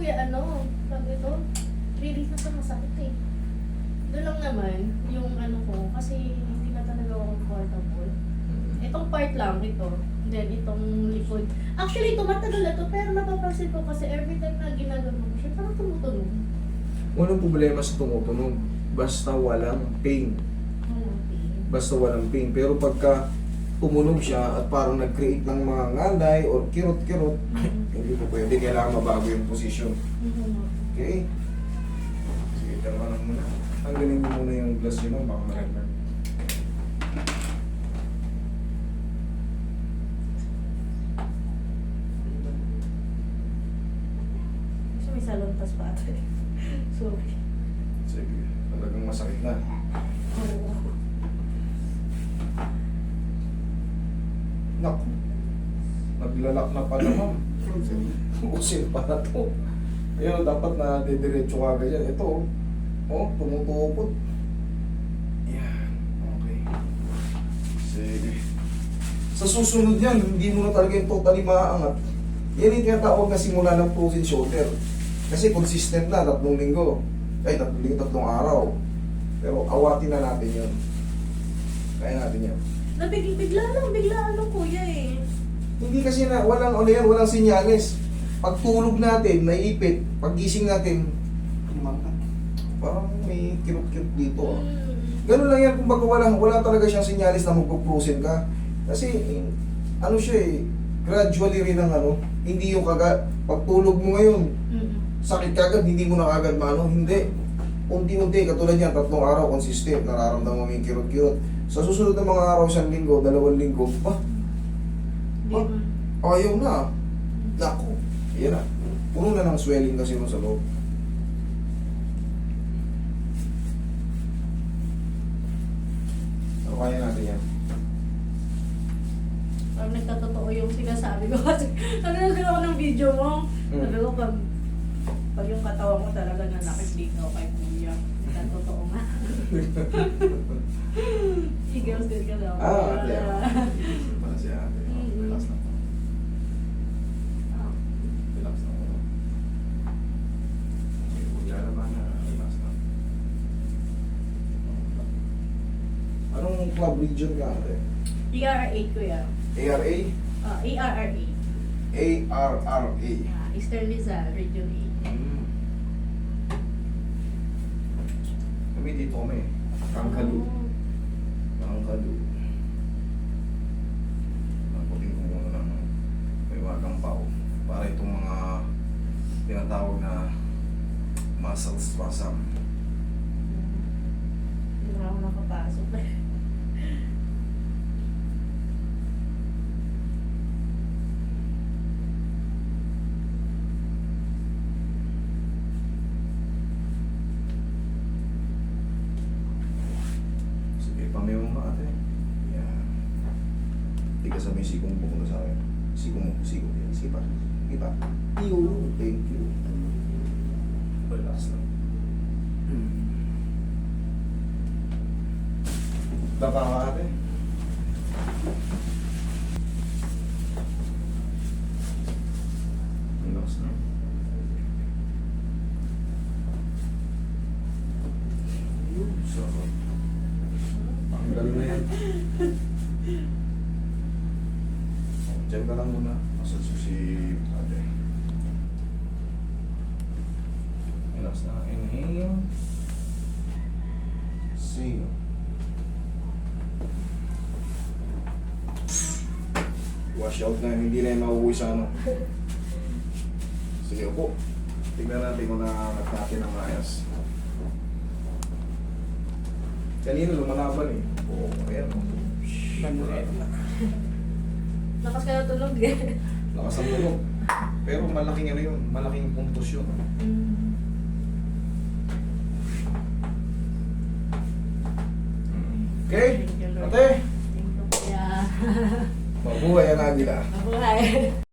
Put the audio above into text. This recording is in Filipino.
kuya, ano, sabi ito, release na sa masakit eh. Doon lang naman, yung ano ko, kasi hindi na talaga ako comfortable. Itong part lang, ito. Then, itong likod. Actually, ito, matagal na to, pero napapansin ko kasi every time na ginagawa ko siya, parang tumutunog. Walang problema sa tumutunog. Basta walang pain. Walang pain. Basta walang pain. Pero pagka tumunog siya at parang nag-create ng mga nganday or kirot-kirot, hindi po pwede. Kailangan mabago yung posisyon. Okay? Sige, tama lang muna. Tanggalin mo muna yung glass yun, baka malaglag. Kasi may salontas pa ito eh. Sorry. Sige, talagang masakit na. Oo. Naku, naglalak na pala ma'am. Usil pa na to. Ayun, dapat na didiretso ka ganyan. Ito, oh, tumutukot. Yan, okay. Sige. Sa susunod yan, hindi mo na talaga yung totally maaangat. Yan yung tinatawag na simula ng frozen shoulder. Kasi consistent na, 3 linggo. Ay, 3 linggo, 3 araw. Pero awatin na natin yun. Kaya natin yan. Bigla lang kuya eh. Hindi kasi na, walang sinyales. Pag tulog natin, naipit. Pag gising natin, parang may kirot-kirot dito. Ah. Ganun lang yan, kumbaga wala talaga siyang sinyalis na magpo-frozen ka. Kasi, ano siya eh, gradually rin ang ano, hindi yung pag tulog mo ngayon, sakit kagad, hindi mo na kagad maano, hindi. Unti-unti, katulad yan, 3 araw, consistent, nararamdaman mo yung kirot-kirot. Sa susunod na mga araw, 1 linggo, 2 linggo, ayaw na. Naku, yan na. Puno na ng swelling kasi mo sa loob. So, kaya natin yan. Parang nagkatotoo yung sinasabi ko kasi nanonood ako ng video mo. Sabi ko pag yung katawan mo talaga na nakikita kay kuya, nagkatotoo nga. Igels din ka daw. Ate. Para si ate. Relax lang. Relax lang. Wala naman na. Relax lang. Anong club region ka ate? ERA kuya. ARA? ERRA. ARRA. Eastern Rizal, Region 8. Kami dito kami. Kangkalu. Kangkalu. Nakutin ko muna ng may wagang pao. Para itong mga tinatawag na muscle spasm. Hindi na ako nakapasok. Pamaya mo ate. Yan. Tiga sa may sikong pumunta sa akin. Sikong. Yan. Sige pa. Sige pa. Yun. Thank you. Relax lang. Baka ka ate. Relax lang. Yun. Sarap. Tanggal na yan. Diyan ka lang muna. Masal si ate. Relax na. Inhale. Exhale. Wash out na. Hindi na yung mauwi sa ano. Sige po. Tignan natin kung nakakat natin ang ayos. Kanina lumalaban eh. Oo, ayan. Lakas ka na tulog eh. Lakas ang tulog. Pero malaking ano yun, malaking puntos yun. Okay? Ate? Thank you kuya. Mabuhay ang agila. Mabuhay.